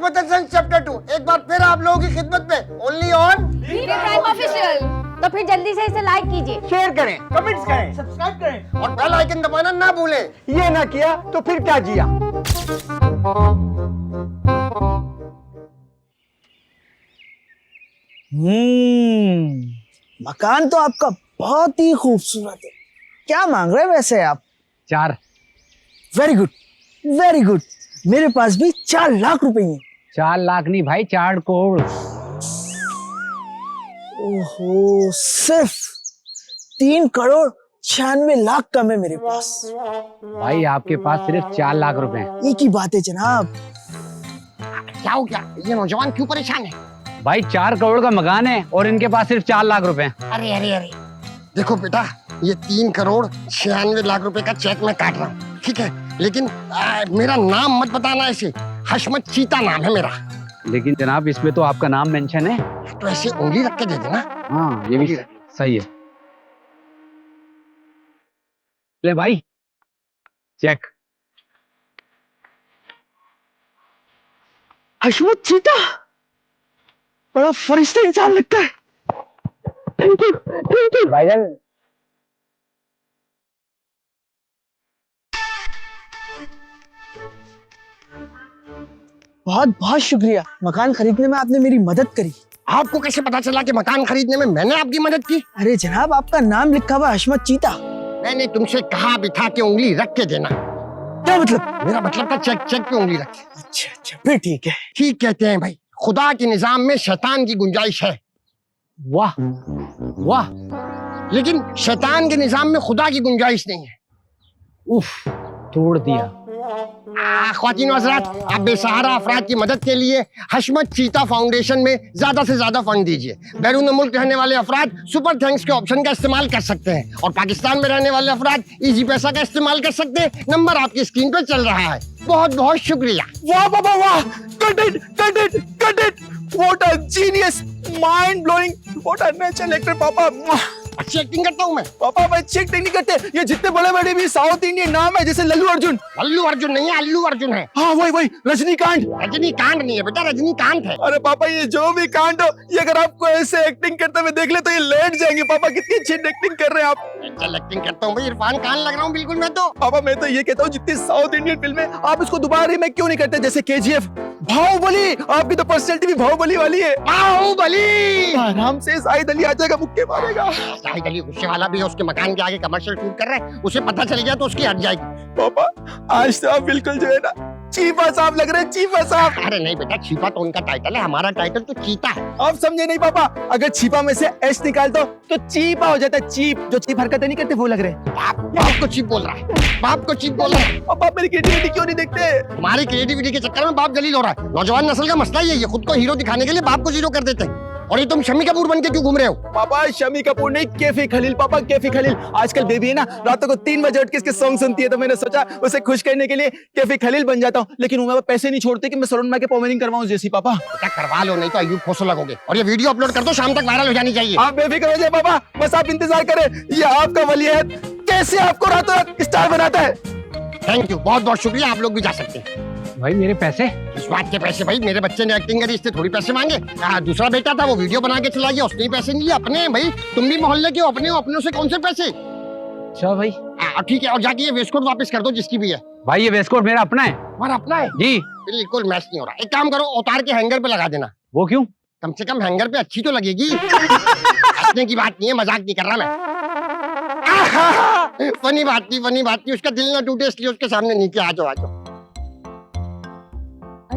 पोतेशन chapter 2 एक बार फिर आप लोगों की खिदमत में, ओनली ऑन ऑफिशियल। तो फिर जल्दी से इसे लाइक कीजिए, शेयर करें, कमेंट्स करें, सब्सक्राइब करें और बेल आइकन दबाना ना भूलें। ये ना किया तो फिर क्या किया। मकान तो आपका बहुत ही खूबसूरत है। क्या मांग रहे हैं वैसे आप? 4। Very good, very good. मेरे पास भी 4 लाख रुपए हैं। 4 लाख नहीं भाई, 4 करोड़। ओहो, सिर्फ 3 करोड़ 96 लाख कम है मेरे पास। भाई आपके पास सिर्फ 4 लाख रुपए हैं। एक ही बात है जनाब। क्या हो गया, ये नौजवान क्यों परेशान है? भाई 4 करोड़ का मकान है और इनके पास सिर्फ 4 लाख रुपए हैं। अरे अरे अरे, देखो बेटा, ये 3 करोड़ 96 लाख रुपए का चेक मैं काट रहा हूँ, ठीक है? लेकिन मेरा नाम मत बताना ऐसे, हशमत चीता नाम है मेरा। लेकिन जनाब इसमें तो आपका नाम मेंशन है। तो ऐसे उंगली रख के दे देना। हाँ ये भी सही है। ले भाई चेक। हशमत चीता बड़ा फरिश्ता इंसान लगता है। थैंक यू, थैंक यू भाईजान बहुत बहुत शुक्रिया। मकान खरीदने में आपने मेरी मदद करी। आपको कैसे पता चला कि मकान खरीदने में मैंने आपकी मदद की? अरे जनाब, आपका नाम लिखा हुआ हशमत चीता। मैंने तुमसे कहा भी था कि उंगली रख के देना। क्या मतलब? मेरा मतलब था चेक पे उंगली रख। अच्छा अच्छा, फिर ठीक है। ठीक कहते हैं भाई, खुदा के निजाम में शैतान की गुंजाइश है, वाह वाह। लेकिन शैतान के निजाम में खुदा की गुंजाइश नहीं है। उफ, तोड़ दिया। ख्वातीन व हज़रात, आप बेसहारा अफराद की मदद के लिए हशमत चीता फाउंडेशन में ज्यादा से ज्यादा फंड दीजिए। बैरून मुल्क रहने वाले अफराद सुपर थैंक्स के ऑप्शन का इस्तेमाल कर सकते हैं और पाकिस्तान में रहने वाले अफराद इजी पैसा का इस्तेमाल कर सकते हैं। नंबर आपकी स्क्रीन पर चल रहा है। बहुत बहुत शुक्रिया। वाह बाबा वाह, cut it, cut it, cut it. What a genius, mind blowing, what a natural actor पापा। अच्छी एक्टिंग करता हूँ मैं। पापा मैं अच्छी एक्टिंग नहीं करते। ये जितने बड़े बड़े भी साउथ इंडियन नाम है, जैसे लल्लू अर्जुन। अल्लू अर्जुन नहीं है, अल्लू अर्जुन है। हाँ वही वही, रजनीकांत। रजनीकांत नहीं है बेटा, रजनीकांत है। अरे पापा ये जो भी कांड हो, ये अगर आपको ऐसे एक्टिंग करते हुए देख ले तो ये लेट जाएंगे। पापा कितनी अच्छी एक्टिंग कर रहे हैं आप। चल एक्टिंग करता हूँ भाई, इरफान खान लग रहा हूँ बिल्कुल मैं तो। पापा मैं तो ये कहता हूँ, जितनी साउथ इंडियन फिल्में आप इसको दोबारा रीमेक क्यों नहीं करते? जैसे केजीएफ, बाहुबली। आपकी तो पर्सनैलिटी भी बाहुबली वाली है। बाहुबली। आराम से शाहिद अली आ जाएगा, मुक्के मारेगा। शाहिद अली गुस्से वाला भी है, उसके मकान के आगे कमर्शियल शूट कर रहे हैं, उसे पता चल गया तो उसकी हट जाएगी। पापा आज तो आप बिल्कुल जो है ना चीफा साहब लग रहे हैं, चीफा साहब। अरे नहीं बेटा, छिपा तो उनका टाइटल है, हमारा टाइटल तो चीता है। आप समझे नहीं पापा, अगर छिपा में से एच निकाल दो तो चीपा हो जाता है। चीप, जो चीप हरकतें नहीं करते वो लग रहे हैं। बाप को चीप बोल रहा है, बाप को चीप बोल रहा है। पापा मेरी क्रिएटिविटी क्यों नहीं देखते? तुम्हारी क्रिएटिविटी के चक्कर में बाप जलील हो रहा है। नौजवान नस्ल का मसला ही है, ये खुद को हीरो दिखाने के लिए बाप को जीरो कर देते हैं। और ये तुम शम्मी कपूर बन के क्यों घूम रहे हो? पापा शम्मी कपूर नहीं, कैफी खलील। पापा कैफी खलील। आजकल बेबी है ना, रातों को 3 बजे उठ के इसके सॉन्ग सुनती है, तो मैंने सोचा उसे खुश करने के लिए कैफी खलील बन जाता हूँ। लेकिन वो पैसे नहीं छोड़ते कि मैं सलून में के पॉमेरिंग करवाऊं जैसी। पापा क्या करवा लो, नहीं तो अयूब खोसो लगोगे। और ये वीडियो अपलोड कर दो, शाम तक वायरल हो जानी चाहिए। आप बेफिक्र हो जाए पापा, बस आप इंतजार करें। ये आपका वलीअहद कैसे आपको रातों रात स्टार बनाता है। थैंक यू, बहुत बहुत शुक्रिया। आप लोग भी जा सकते हैं। भाई मेरे पैसे? इस बात के पैसे भाई, मेरे बच्चे ने एक्टिंग करी, इससे थोड़ी पैसे मांगे। दूसरा बेटा था, वो वीडियो बना के चला गया, उसने ही पैसे नहीं लिए। अपने हैं भाई, तुम भी मोहल्ले के हो, अपने हो, अपनों से कौन से पैसे? अच्छा भाई। ठीक है, और जाके ये वेस्ट कोट वापस कर दो जिसकी भी है। भाई ये वेस्ट कोट मेरा अपना है। तुम्हारा अपना है? जी। बिल्कुल मैच नहीं हो रहा। एक काम करो, उतार के हैंगर पे लगा देना। वो क्यों? कम से कम हैंगर पे अच्छी तो लगेगी। हंसने की बात नहीं है, मजाक नहीं कर रहा मैं। फनी बात नहीं, फनी बात नहीं। उसका दिल ना टूटे इसलिए उसके सामने नीचे आ जाओ, आ जाओ।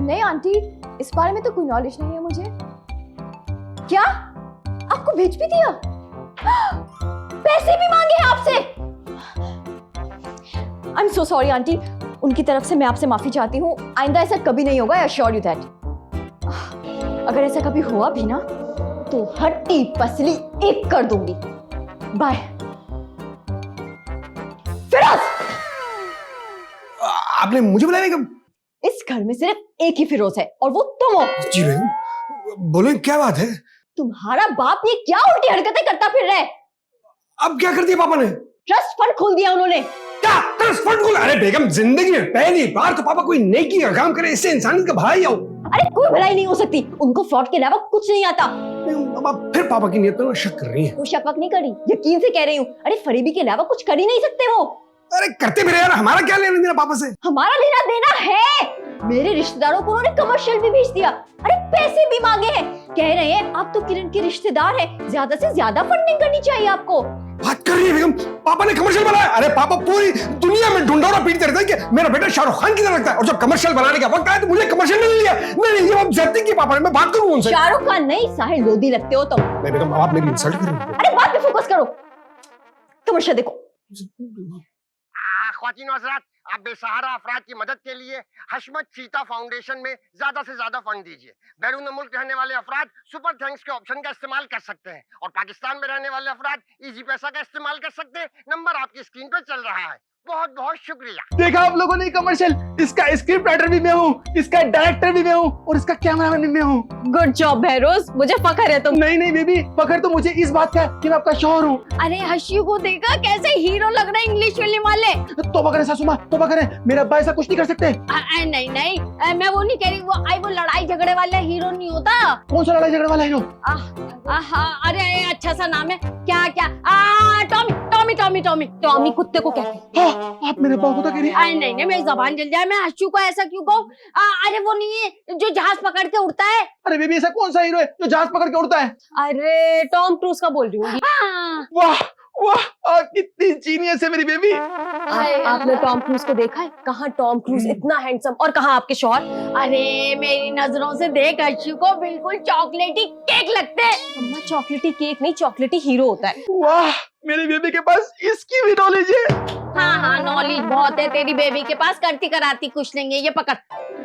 नहीं आंटी, इस बारे में तो कोई नॉलेज नहीं है मुझे। क्या आपको भेज भी दिया? पैसे भी मांगे हैं आपसे? I am so sorry aunty, उनकी तरफ से मैं आपसे माफी चाहती हूँ। आइंदा ऐसा कभी नहीं होगा, आई एश्योर यू दैट। अगर ऐसा कभी हुआ भी ना तो हड्डी पसली एक कर दूंगी। बाय। फिरोज, आपने मुझे बुलाया नहीं? कब? इस घर में सिर्फ एक ही फिरोज है और वो तुम हो। जी बेगम, बोलो क्या बात है? तुम्हारा बाप ये क्या उल्टी हरकतें करता फिर रहा है? अब क्या कर दिया पापा ने? ट्रस्ट फंड खोल दिया उन्होंने। क्या ट्रांसपोर्ट? अरे बेगम, जिंदगी में पहली बार तो पापा कोई नेकी का काम करे, इससे इंसानियत का भलाई हो। अरे कोई भलाई नहीं हो सकती, उनको फ्रॉड के अलावा कुछ नहीं आता। अब आप फिर पापा की नीयत पर शक कर रही हैं। वो शक नहीं करी, यकीन से कह रही हूँ। अरे फरीबी के अलावा कुछ कर ही नहीं सकते वो। अरे करते भी रहे यार, हमारा क्या लेना देना पापा से? हमारा लेना देना है। मेरे रिश्तेदारों को उन्होंने कमर्शियल भी भेज दिया। अरे पैसे भी मांगे हैं, कह रहे हैं आप तो किरण के रिश्तेदार हैं, ज्यादा से ज्यादा फंडिंग करनी चाहिए आपको। बात कर रही है बेगम, पापा ने कमर्शियल बनाया? अरे पापा पूरी दुनिया में ढूंढोरा पीटते रहते हैं कि मेरा बेटा शाहरुख खान की तरह लगता है, और जब कमर्शियल बनाने का वक्त आया तो मुझे कमर्शियल नहीं लिया। नहीं, ये आप ज्यादती की पापा ने, मैं बात करूं उनसे। शाहरुख खान नहीं, साहिल लोधी लगते हो तुम। नहीं बेगम, आप मेरी इंसल्ट कर रही हैं। अरे बात पे फोकस करो, कमर्शियल देखो। ख्वातीन हज़रात, आप बेसहारा अफराद की मदद के लिए हशमत चीता फाउंडेशन में ज्यादा से ज्यादा फंड दीजिए। बैरून मुल्क रहने वाले अफराद सुपर थैंक्स के ऑप्शन का इस्तेमाल कर सकते हैं, और पाकिस्तान में रहने वाले अफराद इजी पैसा का इस्तेमाल कर सकते हैं। नंबर आपकी स्क्रीन पे चल रहा है। बहुत बहुत शुक्रिया। देखा आप लोगों ने कमर्शियल, इसका स्क्रिप्ट राइटर भी मैं हूँ, इसका डायरेक्टर भी मैं हूँ, और इसका कैमरामैन भी मैं हूँ। गुड जॉब बहरोज, मुझे फख्र है तुम। नहीं नहीं बेबी, फख्र तो मुझे इस बात का है कि मैं आपका शौहर हूँ। अरे हर्षियों को देखा कैसे हीरो लग रहे हैं इंग्लिश फिल्म वाले। तौबा करें सासू माँ, तौबा करें, मेरा अब्बा ऐसा कुछ नहीं कर सकते। नहीं नहीं, मैं वो नहीं कह रही, वो लड़ाई झगड़े वाला हीरो नहीं होता। कौन सा लड़ाई झगड़े वाला हीरो? अरे अच्छा सा नाम है, क्या क्या, Tommy Tommy Tommy Tommy Tommy कुत्ते को कहते हैं। हाँ, आप मेरे अब्बा को तो कह रही हैं। नहीं नहीं, मेरी जबान जल जाए, मैं हर्षू को ऐसा क्यों कहूँ? अरे वो नहीं है जो जहाज पकड़ के उड़ता है। अरे बेबी, ऐसा कौन सा हीरो है जो जहाज पकड़ के उड़ता है? अरे टॉम क्रूज का बोल रही हूँ। वाह वाह, कितनी जीनियस है मेरी बेबी। आपने टॉम क्रूज को देखा है? कहाँ टॉम क्रूज इतना हैंडसम, और कहाँ आपके शौहर? अरे मेरी नजरों से देख, हर्षू को बिल्कुल चॉकलेटी केक लगते हैं। अम्मा, चॉकलेटी केक नहीं, चॉकलेटी हीरो होता है। वाह, मेरी बेबी के पास इसकी भी नॉलेज है। हाँ, नॉलेज बहुत है तेरी बेबी के पास, करती कराती कुछ नहीं है। ये पकड़,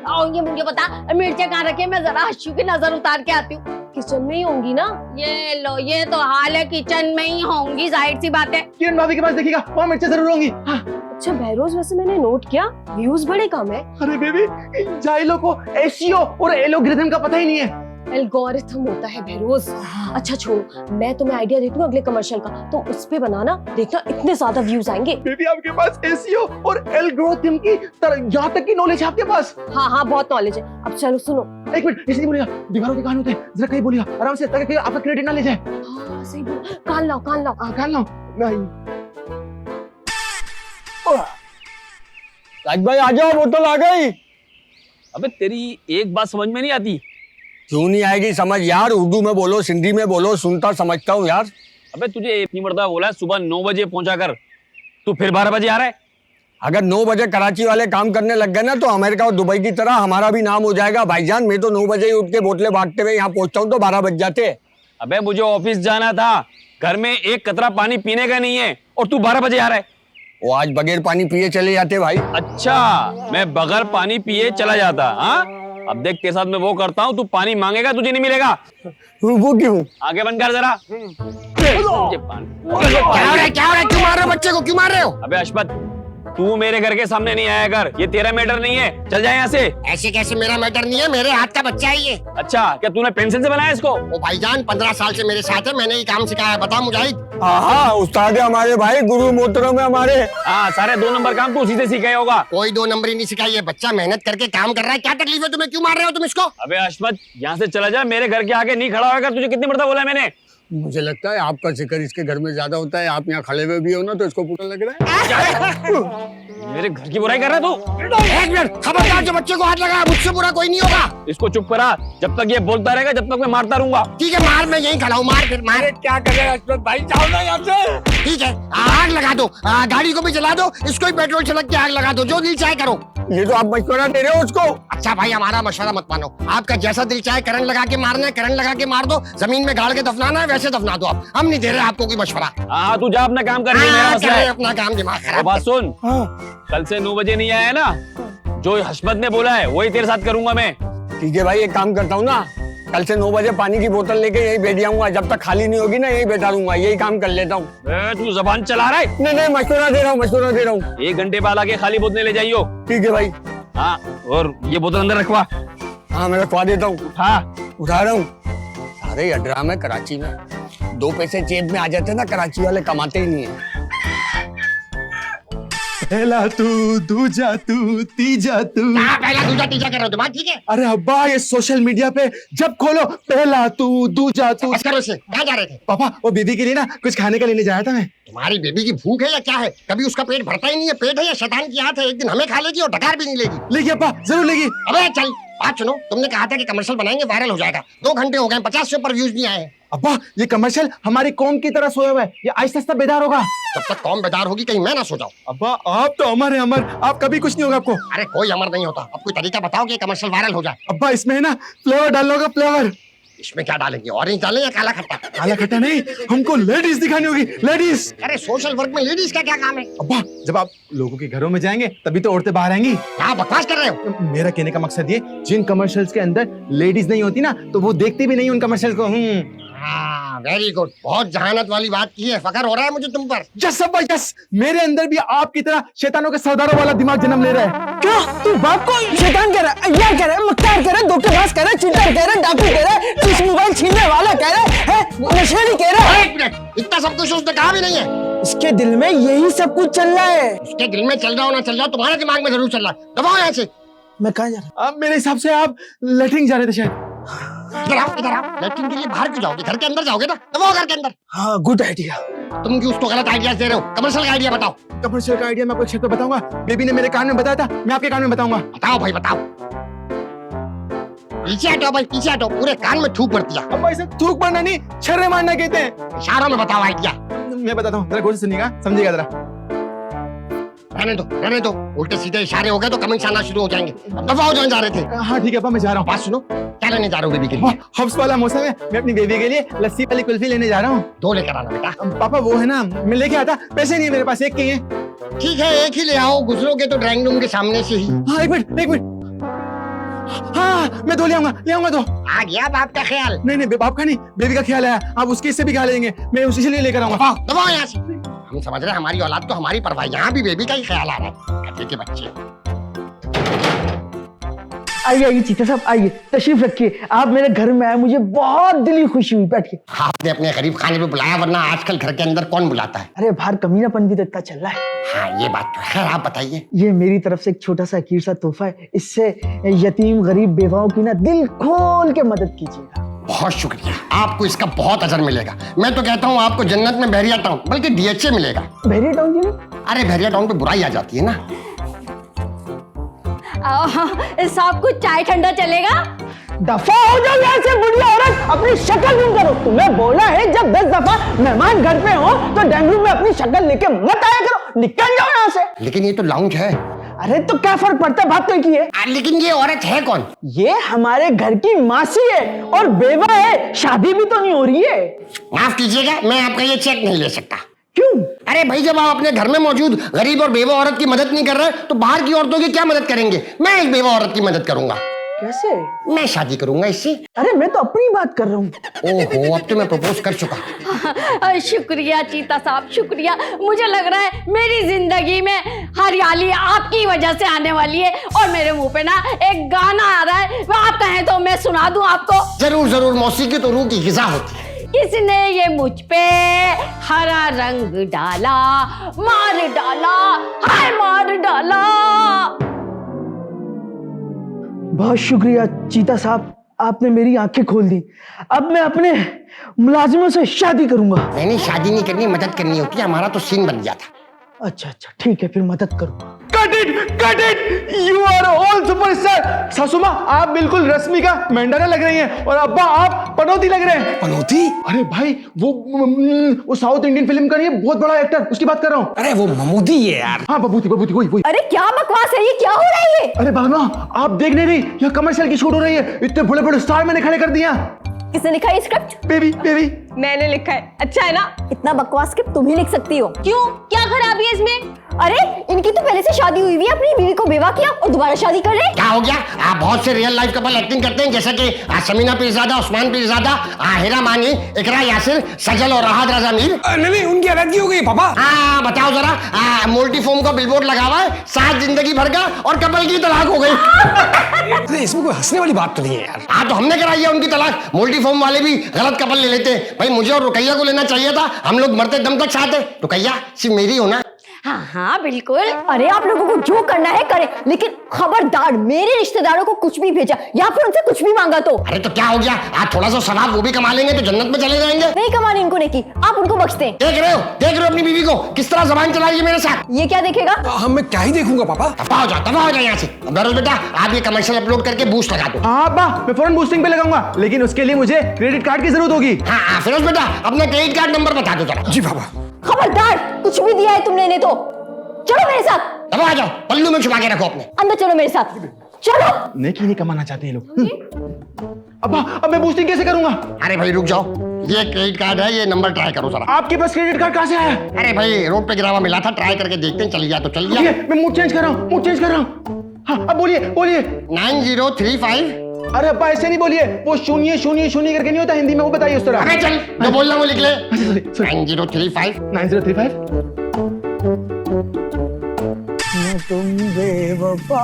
और ये मुझे बता, मिर्चें कहाँ रखे? मैं जरा हर्षू की नजर उतार के आती हूँ। किचन में ही होंगी ना? ये लो, ये तो हाल है, किचन में ही होंगी, जाहिर सी बात है। किरण भाभी के पास देखिएगा, वहाँ मिर्चें जरूर होंगी। हाँ। अच्छा बहरोज, वैसे मैंने नोट किया व्यूज बड़े कम है। अरे बेबी, जाहिलों को एसईओ और एलोग्रिथम का पता ही नहीं है। एल्गोरिथम होता है बहरोज। अच्छा छोड़ो, मैं तुम्हें आइडिया देती हूँ अगले कमर्शियल का, तो उस पे बनाना, देखना इतने ज्यादा व्यूज आएंगे। बेबी, आपके पास एसईओ और एल्गोरिथम की यहाँ तक की नॉलेज है आपके पास? हाँ, बहुत नॉलेज है। अब चलो सुनो। एक मिनट, ऐसे नहीं बोलिएगा, दीवारों के कान होते हैं, जरा कहीं बोलिएगा आराम से, ताकि आपका क्रेडिट ना ले जाए। हाँ, सही बोला, कान लाओ कान लाओ। कान लाओ। नहीं, राज भाई आ जाओ, बोतल आ गई। अबे तेरी एक बात समझ में नहीं आती। क्यों नहीं आएगी समझ यार? उर्दू में बोलो, सिंधी में बोलो, सुनता समझता हूँ यार। अबे तुझे इतनी मर्तबा बोला है सुबह 9 बजे पहुंचा कर, तू फिर 12 बजे आ रहा है। अगर 9 बजे कराची वाले काम करने लग गए ना तो अमेरिका और दुबई की तरह हमारा भी नाम हो जाएगा भाईजान। मैं तो 9 बजे ही उठ के बोतलें बांटते हुए यहाँ पहुंचता हूँ तो 12 बज जाते। अबे मुझे ऑफिस जाना था, घर में एक कतरा पानी पीने का नहीं है, और तू 12 बजे आ रहा है। वो आज बगैर पानी पिए चले जाते भाई। अच्छा, मैं बगैर पानी पिए चला जाता? हाँ, अब देख तेरे साथ मैं वो करता हूँ, तू पानी मांगेगा तुझे नहीं मिलेगा। वो क्यों? आगे बंद कर जरा। क्या हो रहा है? क्या हो रहा है? क्यों मार रहे हो बच्चे को? क्यों मार रहे हो? अबे अशमत, तू मेरे घर के सामने नहीं आया कर, ये तेरा मैटर नहीं है, चल जाए यहाँ से। ऐसे कैसे मेरा मैटर नहीं है? मेरे हाथ का बच्चा है ये। अच्छा, क्या तूने पेंसिल से बनाया इसको? वो भाईजान 15 साल से मेरे साथ है, मैंने ही काम सिखाया है। बता मुजाहिद। हाँ, उस्ताद है हमारे भाई, गुरु मोहतरम है हमारे। हाँ, सारे 2 नंबर काम तू उसी से सीखा होगा। कोई 2 नंबर ही नहीं सिखाई है, बच्चा मेहनत करके काम कर रहा है। क्या तकलीफ है तुम्हें? क्यों मार रहे हो तुम इसको? अबे अशमत, यहाँ से चला जा, मेरे घर के आगे नहीं खड़ा होगा। तुझे कितनी मर्तबा बोला है मैंने? मुझे लगता है आपका जिक्र इसके घर में ज्यादा होता है। आप यहाँ खड़े हुए भी हो ना तो इसको पूरा लग रहा है। मेरे घर की बुराई कर रहा है तू? एक मिनट, खबरदार, जो बच्चे को हाथ लगाया मुझसे बुरा कोई नहीं होगा। इसको चुप करा, जब तक ये बोलता रहेगा जब तक मैं मारता रहूंगा। ठीक है, मार, मैं यहीं खड़ा हूँ, मार फिर मार। क्या कर रहे हैं भाई? जाओ ना यहाँ से। ठीक है, आग लगा दो, गाड़ी को भी जला दो, इसको भी पेट्रोल छिड़क के आग लगा दो, जो दिल चाहे करो। ये तो आप मशवरा दे रहे हो उसको। अच्छा भाई, हमारा मशवरा मत मानो। आपका जैसा दिल चाहे करंट लगा के मारना है, करंट लगा के मार दो। जमीन में गाड़ के दफनाना है, वैसे दफना दो। आप, हम नहीं दे रहे आपको कोई मशवरा। हाँ, तू जा अपना काम कर, मेरा मसला है। अपना काम, दिमाग और खराब। बात सुन, कल से 9 बजे नहीं आया ना, जो हशमत ने बोला है वही तेरे साथ करूंगा मैं। ठीक है भाई, एक काम करता हूँ ना, कल से 9 बजे पानी की बोतल लेके यही बैठ जाऊंगा। जब तक खाली नहीं होगी ना यही बैठा रहूंगा, यही काम कर लेता हूँ। तू जबान चला रहा है? नहीं, मशवरा दे रहा हूँ, मशवरा दे रहा हूँ। 1 घंटे बाद आके खाली बोतलें ले जाइयो। ठीक है भाई। हाँ, और ये बोतल अंदर रखवा। हाँ, मैं रखवा देता हूँ। हाँ, उठा रहा हूँ। सारे अड्राम है कराची में, 2 पैसे जेब में आ जाते ना, कराची वाले कमाते ही नहीं है। पहला तू, दूजा तू, तीजा तू। पहला दूसरा तीसरा कर रहे हो दिमाग ठीक है? अरे अब्बा ये सोशल मीडिया पे जब खोलो पहला तू, दूजा तू। बस करो इसे, कहाँ जा रहे थे? पापा वो बेबी के लिए ना कुछ खाने का लेने जाया था मैं। तुम्हारी बेबी की भूख है या क्या है? कभी उसका पेट भरता ही नहीं है। पेट है या शैतान की आंत है? एक दिन हमें खा लेगी और डकार भी नहीं लेगी। लेगी अब्बा, जरूर लेगी। अबे चल बात सुनो, तुमने कहा था कि कमर्शियल बनाएंगे वायरल हो जाएगा। 2 घंटे हो गए, 50 से ऊपर व्यूज नहीं आए हैं। अब्बा ये कमर्शियल हमारी कौम की तरह सोया हुआ है, ये आहिस्ता आहिस्ता बेदार होगा। जब तक कौम बेदार होगी कहीं मैं ना सो जाऊं। अब्बा आप तो अमर है अमर, आप कभी कुछ नहीं होगा आपको। अरे कोई अमर नहीं होता। अब कोई तरीका बताओ कि कमर्शियल वायरल हो जाए। अब्बा इसमें है ना फ्लेवर डाल लोगे, फ्लेवर। इसमें क्या डालेंगे? ऑरेंज डालें या काला खट्टा? काला खट्टा नहीं, हमको लेडीज दिखानी होगी, लेडीज। अरे सोशल वर्क में लेडीज का क्या काम है? अब्बा जब आप लोगों के घरों में जाएंगे तभी तो औरतें बाहर आएंगी। क्या बकवास कर रहे हो? मेरा कहने का मकसद ये, जिन कमर्शियल्स के अंदर लेडीज नहीं होती ना तो वो देखती भी नहीं उन कमर्शियल को। हाँ वेरी गुड, बहुत जहानत वाली बात की है। फकर हो रहा है मुझे तुम पर। यस अब्बा यस, मेरे अंदर भी आपकी तरह शैतानों के सरदारों वाला दिमाग जन्म ले रहा है। क्या तू बाप को शैतान कह रहा है, अय्यार कह रहा है, मक्कार कह रहा है, धोखेबाज कह रहा है, चीटर कह रहा है, डाकू कह रहा है, किस मोबाइल छीनने वाला कह रहा है, नशेड़ी कह रहा है। एक मिनट, इतना सब कुछ उसने कहा भी नहीं है। इसके दिल में यही सब कुछ चल रहा है। उसके दिल में चल रहा हो ना चल रहा हो, तुम्हारे दिमाग में जरूर चल रहा है। दबाओ यहाँ से। मैं कहाँ जा रहा अब मेरे हिसाब से आप लेटरिन जा रहे थे शायद। इधर आओ, इधर आओ। लैट्रिन के लिए बाहर क्यों जाओगे? घर के अंदर जाओगे ना। दबाओ घर के अंदर। हाँ गुड आइडिया। तुम क्यों उसको गलत आइडियाज दे रहे हो? कमर्शियल का आइडिया बताओ। कमर्शियल का आइडिया मैं आपको एक शब्द बताऊंगा, बेबी ने मेरे कान में बताया था, मैं आपके कान में बताऊंगा। बताओ भाई बताओ। पीछे हटो भाई, पीछे हटो। पूरे कान में थूक पड़ती है। अब इसे थूक मारना नहीं, छर्रे मारना कहते हैं। इशारों में बताओ आइडिया। मैं बताता हूँ, जरा गौर से सुनिएगा, समझिएगा जरा। रहने दो, रहने दो। उल्टे सीधे इशारे हो गए तो कमेंट्स आना शुरू हो जाएंगे। अब दबाओ जहाँ जा रहे थे। हाँ ठीक है अब्बा, मैं जा रहा हूँ। बात सुनो, क्या लेने जा रहे हो बेबी के लिए? हब्स वाला मौसम है, मैं अपनी बेबी के लिए लस्सी वाली कुल्फी लेने जा रहा हूँ। 2 लेकर आना बेटा। पापा वो है ना, मैं लेके आता, पैसे नहीं है मेरे पास, एक के हैं। ठीक है एक ही ले आओ, गुजरोगे तो ड्राइंग रूम के सामने से ही। हाँ एक मिनट, एक मिनट। हाँ मैं 2 ले आऊंगा 2। आ गया बाप का ख्याल। नहीं बाप का नहीं, बेबी का ख्याल है। आप उसके से भी खा लेंगे, मैं उसी से लेकर आऊंगा। दबाओ दबाओ यहाँ से। हम समझ रहे हैं हमारी औलाद तो हमारी परवाह, यहाँ भी बेबी का ही ख्याल आ रहा है। कच्चे के बच्चे। आइए चीता साहब आइए, तशरीफ रखिए। आप मेरे घर में आए, मुझे बहुत दिली खुशी हुई। बैठिए। आपने अपने गरीब खाने पे बुलाया, वरना आजकल घर के अंदर कौन बुलाता है? अरे बाहर कमीनापन भी तो इतना चल रहा है। हाँ ये बात तो है। खैर आप बताइए। ये मेरी तरफ से एक छोटा सा हकीर सा तोहफा है, इससे यतीम गरीब बेवाओं की ना दिल खोल के मदद कीजिएगा। बहुत शुक्रिया, आपको इसका बहुत अजर मिलेगा। मैं तो कहता हूँ आपको जन्नत में बहरिया टाउन बल्कि DHA मिलेगा। बहरिया टाउन जी में? अरे बहरिया टाउन पे बुराई आ जाती है ना। साहब कुछ चाय ठंडा चलेगा? दफा हो जाओ यहाँ से बुढ़िया औरत, अपनी शक्ल दूर करो। तुम्हें बोला है जब 10 दफा मेहमान घर पे हो तो डाइनिंग रूम में अपनी शक्ल लेके मत आया करो, निकल जाओ यहाँ से। लेकिन ये तो लाउंज है। अरे तो क्या फर्क पड़ता है, बात तो एक ही है। लेकिन ये औरत है कौन? ये हमारे घर की मासी है और बेवा है, शादी भी तो नहीं हो रही है। माफ कीजिएगा, मैं आपका ये चेक नहीं ले सकता। क्यों? अरे भाई जब आप अपने घर में मौजूद गरीब और बेवा औरत की मदद नहीं कर रहे तो बाहर की औरतों की क्या मदद करेंगे? मैं इस बेवा औरत की मदद करूंगा। कैसे? मैं शादी करूंगा इससे। अरे मैं तो अपनी बात कर रहा हूँ। ओहो, अब तो मैं प्रपोज कर चुका। शुक्रिया चीता साहब, शुक्रिया। मुझे लग रहा है मेरी जिंदगी में हरियाली आपकी वजह से आने वाली है। और मेरे मुंह पे ना एक गाना आ रहा है, वो आप कहें तो मैं सुना दूं आपको? जरूर जरूर, मौसीकी तो रूह की ग़िज़ा होती है। किसने ये मुझ पे हरा रंग डाला, मार डाला, हाय मार डाला। बहुत शुक्रिया चीता साहब, आपने मेरी आंखें खोल दी। अब मैं अपने मुलाजिमों से शादी करूंगा। नहीं शादी नहीं करनी, मदद करनी होती है। हमारा तो सीन बन गया था। अच्छा ठीक है, फिर मदद करूंगा। Cut it, you are all superstar. सासू माँ आप बिल्कुल रश्मिका मंडाना लग रही हैं और अब्बा आप पनौती लग रहे हैं। पनौती? अरे भाई वो साउथ इंडियन फिल्म का नहीं है, बहुत बड़ा एक्टर, उसकी बात कर रहा हूँ। अरे वो ममूदी है यार। हाँ बबूती वही। अरे क्या बकवास है ये, क्या हो रहा है ये? अरे बाबा आप देख नहीं रही, यह कमर्शियल की शूट हो रही है। इतने बड़े बड़े स्टार मैंने खड़े कर दिया। किसने लिखा है स्क्रिप्ट? बेबी मैंने लिखा है। अच्छा है ना? इतना बकवास स्क्रिप्ट तुम ही लिख सकती हो। क्यों, क्या खराबी है इसमें? अरे इनकी तो पहले से शादी हुई हुई है, अपनी बीवी को बेवा किया और दोबारा शादी कर रहे। क्या हो गया? आप बहुत से रियल लाइफ कपल एक्टिंग करते हैं, जैसे कि समीना पीरजादा, उस्मान पीरजादा, हिरा मानी, इकरा यासिर, सजल और राहत रजा मीर। नहीं उनकी अलग हो गई पापा। बताओ जरा। मोल्टी फोम का बिलबोर्ड लगा हुआ है, साथ जिंदगी भर का, और कपल की तलाक हो गई। अरे इसमें कोई हंसने वाली बात तो नहीं है यार। हाँ तो हमने कराई है उनकी तलाक। मोल्टी फोम वाले भी गलत कपल ले लेते हैं। भाई मुझे और रुकैया को लेना चाहिए था, हम लोग मरते दम तक साथ है। रुकैया सिर्फ मेरी हो ना। हाँ हाँ बिल्कुल। अरे आप लोगों को जो करना है करें, लेकिन खबरदार मेरे रिश्तेदारों को कुछ भी भेजा या फिर उनसे कुछ भी मांगा तो। अरे तो क्या हो गया, आज थोड़ा सा सवाब वो भी कमा लेंगे तो जन्नत में चले जाएंगे। नहीं कमानी इनको नहीं की, आप उनको बख्श दें। देख रहे हो अपनी बीवी को किस तरह जबान चलाई है मेरे साथ। ये क्या देखेगा? हम मैं क्या ही देखूंगा पापा। दफा हो जाए यहाँ से। बेरोज बेटा आप ये कमर्शियल अपलोड करके बूस्ट लगा दो। हाँ अब्बा, मैं फौरन बूस्टिंग पे लगाऊंगा, लेकिन उसके लिए मुझे क्रेडिट कार्ड की जरूरत होगी। हाँ फिरोज बेटा अपना क्रेडिट कार्ड नंबर बता दो जरा। जी पापा। खबरदार कुछ भी दिया है तुमने इन्हें तो चलो मेरे साथ। दबा आ जाओ, पल्लू में छुपा के रखो अपने। अंदर चलो मेरे साथ, चलो। नेकी नहीं कमाना चाहते ये लोग। अब्बा अब मैं बूस्टिंग कैसे करूंगा? अरे भाई रुक जाओ, ये क्रेडिट कार्ड है, ये नंबर ट्राई करो जरा। आपके पास क्रेडिट कार्ड कहाँ से आया? अरे भाई रोड पे गिरा हुआ मिला था, ट्राई करके देखते हैं, चल गया तो चल गया। मैं मूड चेंज कर रहा हूँ, हाँ अब बोलिए 9035। अरे अब्बा ऐसे नहीं बोलिए, वो शून्य शून्य शून्य करके नहीं होता हिंदी में, वो बताइए उस तरह। अबे चल जो बोल रहा हूँ वो लिख ले। sorry। 9035। 9035। तुम बेवफा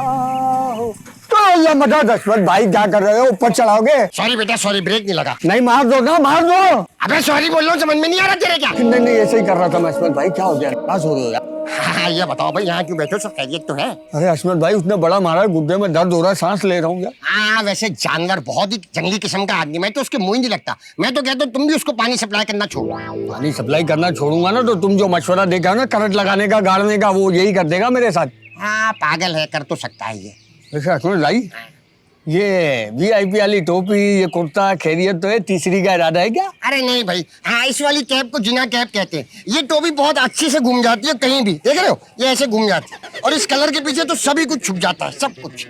हो। तो ये मदद हसमत भाई क्या कर रहे हो, ऊपर चढ़ाओगे? सॉरी बेटा सॉरी, ब्रेक नहीं लगा। नहीं मार दो ना, मार दो। अबे सॉरी बोल रहा हूँ, समझ में नहीं आ रहा तेरे क्या? नहीं ऐसे ही कर रहा था मैं। हसमत भाई क्या हो गया, पास हो रहे हो यार? हाँ ये बताओ भाई, यहाँ क्यों बैठे हो, सब खैरियत तो है? अरे हसमत भाई उसने बड़ा मारा है, गुड्डे में दर्द हो रहा है, सांस ले रहा हूँ यार। हाँ वैसे जानवर बहुत ही जंगली किस्म का आदमी, मैं तो उसके मुंह ही नहीं लगता। मैं तो कहता हूँ तुम भी उसको पानी सप्लाई करना छोड़ो। पानी सप्लाई करना छोड़ूंगा ना तो तुम जो मशवरा देखा हो ना करंट लगाने का, गाड़ने का, वो यही कर देगा मेरे साथ। हाँ पागल है, कर तो सकता है ये। वैसे हसमत भाई ये VIP वाली टोपी, ये कुर्ता खैरियत तो है, तीसरी का इरादा है क्या? अरे नहीं भाई, हाँ इस वाली कैप को जिना कैप कहते हैं। ये टोपी बहुत अच्छी से घूम जाती है कहीं भी, देख रहे हो ये ऐसे घूम जाती है, और इस कलर के पीछे तो सभी कुछ छुप जाता है, सब कुछ।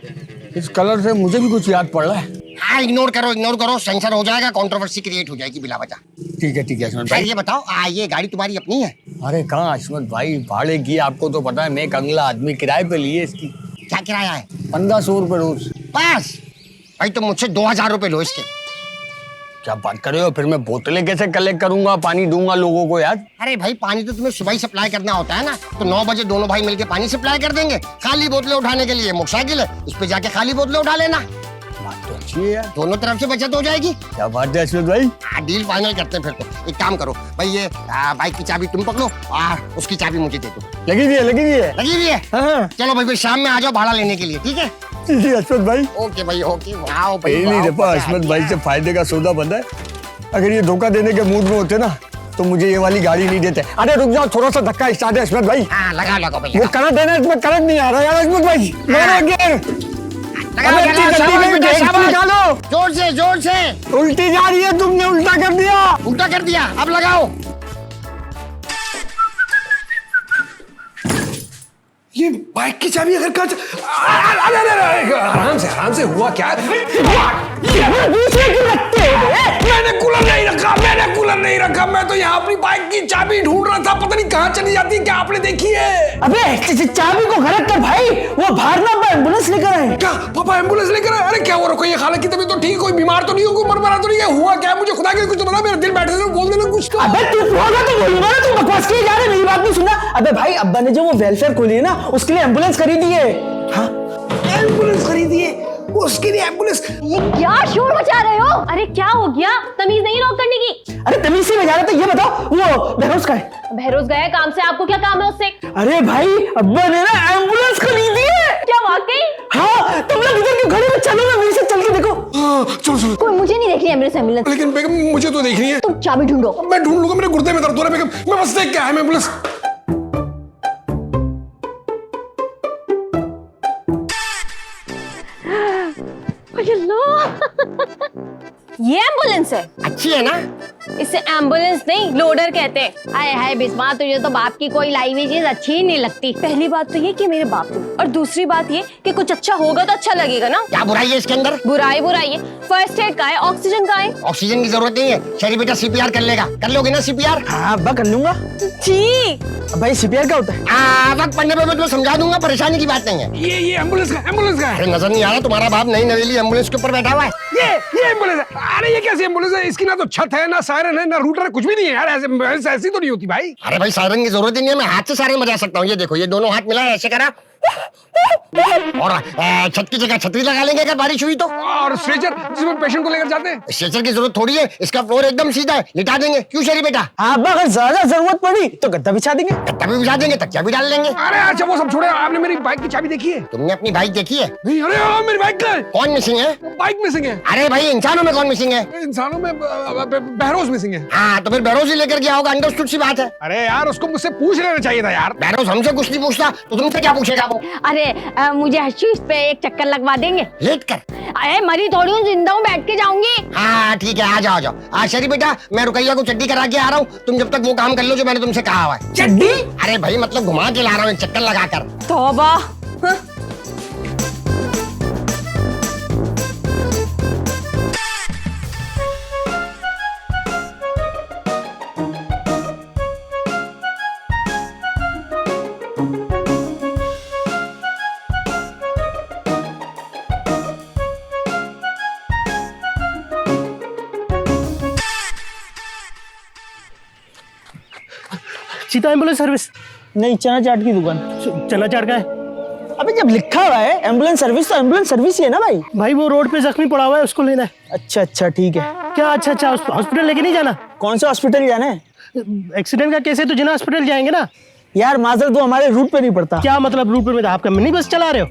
इस कलर से मुझे भी कुछ याद पड़ रहा है। हाँ इग्नोर करो, सेंसर हो जाएगा, कंट्रोवर्सी क्रिएट हो जाएगी बिला वजह। ठीक है हसमत अच्छा भाई। ये बताओ, ये गाड़ी तुम्हारी अपनी है? अरे कहाँ हसमत भाई, भाड़े की, आपको तो पता है मैं एक अगला आदमी किराए पे लिए इसकी। क्या किराया है? 1500 रुपए रोज। बस भाई तो मुझसे 2000 रुपए लो इसके। क्या बात कर रहे हो, फिर मैं बोतलें कैसे कलेक्ट करूंगा, पानी दूंगा लोगों को यार? अरे भाई पानी तो तुम्हें सुबह ही सप्लाई करना होता है ना, तो 9 बजे दोनों भाई मिलके पानी सप्लाई कर देंगे। खाली बोतलें उठाने के लिए मोटरसाइकिल है, इस पे जाके खाली बोतलें उठा लेना, बात तो अच्छी है यार। दोनों तरफ से बचत हो जाएगी। क्या बात है हसमत भाई। डील फाइनल करते हैं फिर तो। एक काम करो भाई, ये बाइक की चाबी तुम पकड़ो और उसकी चाबी मुझे दे दो। लगी हुई है, लगी हुई है। लगी हुई है? हाँ। चलो भाई फिर शाम में आ जाओ भाड़ा लेने के लिए, ठीक है? जी हसमत भाई। ओके भाई ओके। वाओ भाई पहली वाओ, दफा मजा हसमत आ भाई गया। से फायदे का सौदा बंधा है। अगर ये धोखा देने के मूड में होते ना तो मुझे ये वाली गाड़ी नहीं देते। अरे रुक जाओ, थोड़ा सा धक्का स्टार्ट है हसमत भाई। हाँ लगाओ भाई वो करंट है ना, इसमें करंट नहीं आ रहा यार हसमत भाई। निकालो। जोर से। उल्टी जा रही है, तुमने उल्टा कर दिया। उल्टा कर दिया, अब लगाओ। ये बाइक की चाबी अगर कांच, अरे आराम से हुआ क्या? मैंने कूलर नहीं रखा, मैं तो यहाँ अपनी बाइक की चाबी ढूंढ रहा था, पता नहीं कहाँ चली जाती है, क्या आपने देखी है? अबे चाबी को गलत कर भाई, वो बाहर ना एम्बुलेंस लेकर आए। क्या पापा एम्बुलेंस लेकर आए? अरे क्या हो रहा है, खाला की तबीयत तो ठीक, कोई बीमार तो नहीं हो, कोई मर तो नहीं है, हुआ क्या? मुझे खुदा के कुछ तो बता, मेरा दिल बैठे से बोल देना कुछ तो। अबे तू होगा तो बोलूंगा ना, तू बकवास किए जा रहे, मेरी बात नहीं सुनना। अबे भाई अब्बा ने जो वो वेलफेयर खोली है ना, उसके लिए एम्बुलेंस खरीदी है। हाँ एम्बुलेंस खरीदी है, उसके लिए एम्बुलेंस। ये क्या शोर मचा रहे हो? अरे क्या हो गया, तमीज नहीं रोक करने की। अरे तमीज से बजा रहा था, ये बताओ वो बहरोज का है। बहरोज गया काम से, आपको क्या काम है उससे? अरे भाई अब्बा ने ना एम्बुलेंस खरीदी है। क्या वाकई? हाँ तुम लोग इधर क्यों खड़े हो, चलो ना मेरे से चल के देखो। चलो कोई मुझे नहीं देख रही एम्बुलेंस। लेकिन बेगम मुझे तो देखनी है। तुम चाबी ढूंढो। मैं ढूंढ लूंगा, मेरे गुर्दे में दर्द हो रहा है बेगम, मैं बस देख के आया मैं एम्बुलेंस। ये एम्बुलेंस है? अच्छी है ना? इसे एम्बुलेंस नहीं लोडर कहते हैं। आए हाय बिस्मा, तुझे तो बाप की कोई लाई हुई चीज अच्छी ही नहीं लगती। पहली बात तो ये कि मेरे बाप हैं, और दूसरी बात ये कि कुछ अच्छा होगा तो अच्छा लगेगा ना। क्या बुराई है इसके अंदर? बुराई है। फर्स्ट एड का है, ऑक्सीजन का है। ऑक्सीजन की जरूरत नहीं है, शरी बेटा CPR कर लेगा। कर लोगे ना CPR? हाँ अब्बा कर लूंगा। जी भाई CPR क्या होता है? वक्त पढ़ने पे मैं तुम्हें समझा दूंगा, परेशानी की बात नहीं है। ये एम्बुलेंस का है। अरे नजर नहीं आ रहा तुम्हारा बाप नई नवेली एम्बुलेंस के ऊपर बैठा हुआ है? ये एम्बुलेंस है। अरे ये कैसी एम्बुलेंस है, इसकी ना तो छत है, ना सायरन है, ना रूटर है, कुछ भी नहीं है यार। ऐसी तो नहीं होती भाई। अरे भाई सायरन की जरूरत ही नहीं है, मैं हाथ से सायरन बजा सकता हूँ। ये देखो, ये दोनों हाथ मिला है, ऐसे करा और छत की जगह छतरी लगा लेंगे अगर बारिश हुई तो। और स्ट्रेचर जिसमें पेशेंट को लेकर जाते हैं। स्ट्रेचर की जरूरत थोड़ी है, इसका फ्लोर एकदम सीधा है, लिटा देंगे। क्यों शेरी बेटा? अब्बा अगर ज्यादा जरूरत पड़ी तो गद्दा बिछा देंगे। गद्दा भी बिछा देंगे, तकिया भी डाल लेंगे। अरे अच्छा वो सब छोड़े, आपने मेरी बाइक की चाबी देखी है? तुमने अपनी बाइक देखी है? नहीं, अरे हाँ, मेरी बाइक का कौन मिसिंग है? बाइक मिसिंग है। अरे भाई इंसानों में कौन मिसिंग है? इंसानों में बहरोज मिसिंग है। हाँ तो फिर बहरोज ही लेकर गया होगा, अंडरस्टूड सी बात है। अरे यार उसको मुझसे पूछ लेना चाहिए था यार। बहरोज हमसे कुछ नहीं पूछता तो तुमसे क्या पूछेगा वो? अरे मुझे हर्षीज पे एक चक्कर लगवा देंगे? लेट कर। अरे मरी थोड़ी हूँ, जिंदा हूँ, बैठ के जाऊंगी। हाँ ठीक है, आ जाओ आ जाओ। शेरी बेटा मैं रुकैया को चड्डी करा के आ रहा हूँ, तुम जब तक वो काम कर लो जो मैंने तुमसे कहा हुआ है। चड्डी? अरे भाई मतलब घुमा के ला रहा हूँ एक चक्कर लगाकर। तौबा। हाँ? चीता एम्बुलेंस सर्विस? नहीं, चना चाट की दुकान। चना चाट का है? अबे जब लिखा हुआ है एम्बुलेंस सर्विस तो एम्बुलेंस सर्विस ही है ना भाई। भाई वो रोड पे जख्मी पड़ा हुआ है, उसको लेना है। अच्छा अच्छा ठीक है। क्या अच्छा अच्छा, हॉस्पिटल लेके नहीं जाना? कौन सा हॉस्पिटल जाना है? एक्सीडेंट का केस है तो जिना हॉस्पिटल जाएंगे ना। यार माजर तो हमारे रूट पे नहीं पड़ता। क्या मतलब रूट पे? आपका मिनी बस चला रहे हो?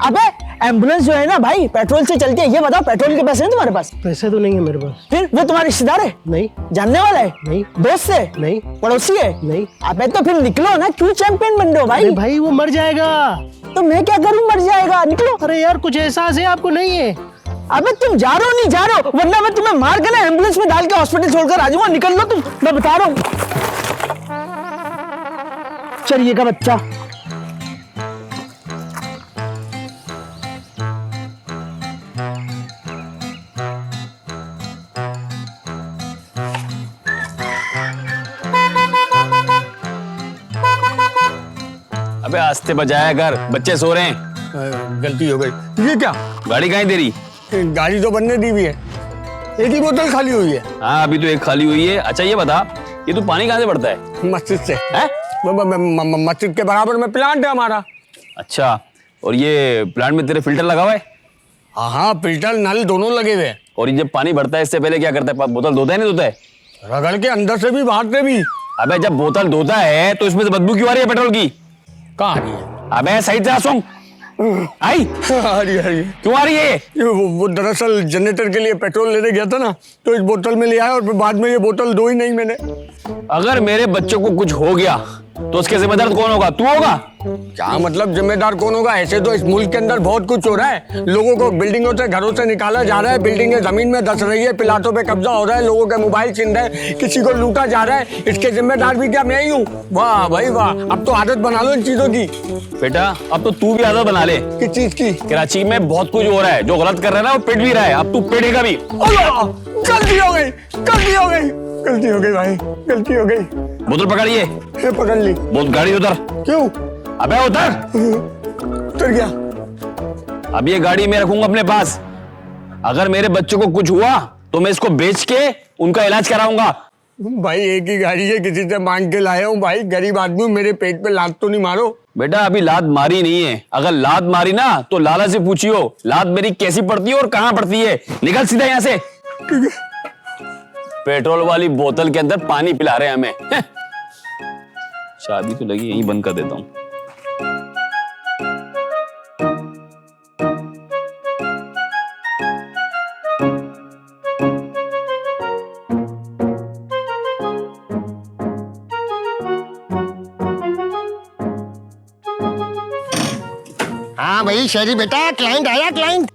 अबे एम्बुलेंस जो है ना भाई पेट्रोल से चलती है, ये बताओ पेट्रोल के पैसे हैं तुम्हारे पास? पैसे तो नहीं है मेरे पास। फिर वो तुम्हारे रिश्तेदार है? नहीं। जानने वाला है? नहीं। दोस्त है? नहीं। पड़ोसी है? नहीं। अबे तो फिर निकलो ना, क्यों चैंपियन बन रहे हो भाई? भाई वो मर जाएगा। तो मैं क्या करूं, मर जाएगा, निकलो। अरे यार कुछ एहसास है आपको? नहीं है। अबे तुम जा रहे हो नहीं जा रहे हो, वरना मैं तुम्हें मार के ना एम्बुलेंस में डाल के हॉस्पिटल छोड़कर आ जाऊंगा। निकल लो तुम, मैं बता रहा हूँ। चलिए का बच्चा। अबे आस्ते बजाया कर, बच्चे सो रहे हैं। गलती हो गई। ये क्या? गाड़ी कहीं तेरी? गाड़ी तो बनने दी हुई है, एक ही बोतल खाली हुई है। हाँ अभी तो एक खाली हुई है। अच्छा ये बता, ये तू पानी कहाँ से भरता है? मस्जिद से। मस्जिद के बराबर में प्लांट है हमारा। अच्छा, और ये प्लांट में तेरे फिल्टर लगा हुआ है? हाँ हाँ, फिल्टर नल दोनों लगे हुए हैं। और ये जब पानी भरता है इससे पहले क्या करता है? बोतल धोता है नहीं धोता है? रगड़ के अंदर से भी बाहर से भी। अबे जब बोतल धोता है तो इसमें से बदबू क्यों आ रही है पेट्रोल की? कहाँ आ रही है? अबे सही से सुन। आई आ रही है। क्यों आ रही है? वो दरअसल जनरेटर के लिए पेट्रोल लेने गया था ना, तो इस बोतल में ले आया और फिर बाद में ये बोतल धोई नहीं मैंने। अगर मेरे बच्चों को कुछ हो गया तो उसके जिम्मेदार कौन होगा? तू होगा? क्या मतलब जिम्मेदार कौन होगा? ऐसे तो इस मुल्क के अंदर बहुत कुछ हो रहा है। लोगों को बिल्डिंगों से घरों से निकाला जा रहा है, बिल्डिंगें जमीन में धंस रही है, प्लाटों पे कब्जा हो रहा है, लोगों के मोबाइल छीन रहे हैं, किसी को लूटा जा रहा है। इसके जिम्मेदार भी क्या मैं ही हूँ? वाह भाई वाह, अब तो आदत बना लो इन चीजों की। बेटा अब तो तू भी आदत बना ले। किस चीज की? कराची में बहुत कुछ हो रहा है, जो गलत कर रहा है ना वो पिट भी रहा है, अब तू पिटेगा भी। गलती हो गई, गलती हो गई, गलती हो गई भाई, गलती हो गई। बोतल पकड़िए। पकड़ ली। बोल गाड़ी उतर। क्यों? अबे उतर। उतर गया। अब ये गाड़ी मैं रखूंगा अपने पास। अगर मेरे बच्चों को कुछ हुआ तो मैं इसको बेच के उनका इलाज कराऊंगा। भाई एक ही गाड़ी है, किसी से मांग के लाया हूँ भाई, गरीब आदमी, मेरे पेट पे लात तो नहीं मारो। बेटा अभी लात मारी नहीं है, अगर लात मारी ना तो लाला से पूछियो लात मेरी कैसी पड़ती है और कहाँ पड़ती है। निकल सीधा यहाँ से। पेट्रोल वाली बोतल के अंदर पानी पिला रहे हैं हमें। चाबी तो लगी, यहीं बंद कर देता हूँ। हाँ भाई शेरी बेटा, क्लाइंट आया। क्लाइंट?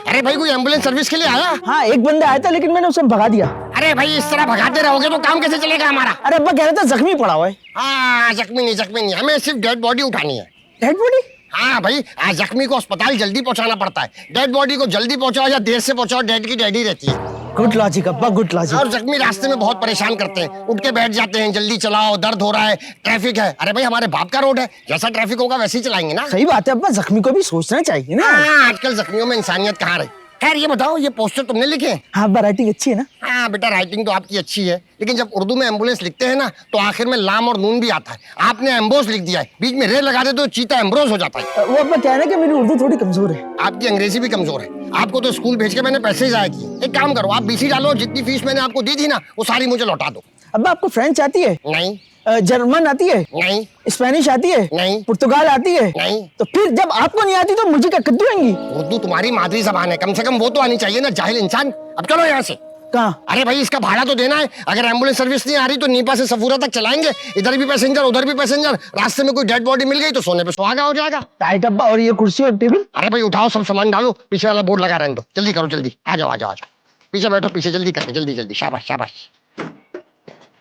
अरे भाई कोई एम्बुलेंस सर्विस के लिए आया? हाँ एक बंदा आया था लेकिन मैंने उसे भगा दिया। अरे भाई इस तरह भगाते रहोगे तो काम कैसे चलेगा हमारा? अरे अब्बा कह रहे थे जख्मी पड़ा हुआ है। हाँ जख्मी नहीं, हमें सिर्फ डेड बॉडी उठानी है। Dead body? हाँ भाई, जख्मी को अस्पताल जल्दी पहुंचाना पड़ता है। डेड बॉडी को जल्दी पहुंचाओ या देर से पहुंचाओ, डेड की डेड ही रहती है। गुड लॉजिक अब्बा, गुड लॉजिक। और जख्मी रास्ते में बहुत परेशान करते हैं, उठ के बैठ जाते हैं, जल्दी चलाओ, दर्द हो रहा है, ट्रैफिक है। अरे भाई हमारे बाप का रोड है, जैसा ट्रैफिक होगा वैसे ही चलाएंगे ना। सही बात है अब्बा, जख्मी को भी सोचना चाहिए ना। हाँ, आजकल जख्मियों में इंसानियत कहाँ रही। खैर ये बताओ, ये पोस्टर तुमने लिखे हैं? हाँ, राइटिंग अच्छी है ना? हाँ बेटा, राइटिंग तो आपकी अच्छी है, लेकिन जब उर्दू में एम्बुलेंस लिखते हैं ना तो आखिर में लाम और नून भी आता है। आपने एम्बोस लिख दिया है, बीच में रे लगा दे तो चीता एम्ब्रोस हो जाता है। वो अपना कहना है कि मेरी उर्दू थोड़ी कमजोर है। आपकी अंग्रेजी भी कमजोर है। आपको तो स्कूल भेज के मैंने पैसे जाया किए। एक काम करो, आप बीसी डालो, जितनी फीस मैंने आपको दी थी ना वो सारी मुझे लौटा दो। अब्बा आपको फ्रेंच आती है? नहीं। जर्मन आती है? नहीं। स्पेनिश आती है? नहीं। पुर्तगाल आती है? नहीं। तो फिर जब आपको नहीं आती तो मुझे क्या कद्दू आएंगी? उर्दू तुम्हारी मादरी जबान है, कम से कम वो तो आनी चाहिए ना, जाहिल इंसान। अब चलो यहाँ से। कहाँ? अरे भाई, इसका भाड़ा तो देना है। अगर एम्बुलेंस सर्विस नहीं आ रही तो नीपा से सफूरा तक चलाएंगे, इधर भी पैसेंजर उधर भी पैसेंजर। रास्ते में कोई डेड बॉडी मिल गई तो सोने पे सुहागा हो जाएगा। टाइट अब्बा, और ये कुर्सी और टेबल? अरे भाई उठाओ, सब सामान डालो, पीछे वाला बोर्ड लगा रहने दो। जल्दी करो, जल्दी आ जाओ आ जाओ आ जाओ, पीछे बैठो, पीछे जल्दी करके, जल्दी जल्दी, शाबाश शाबाश।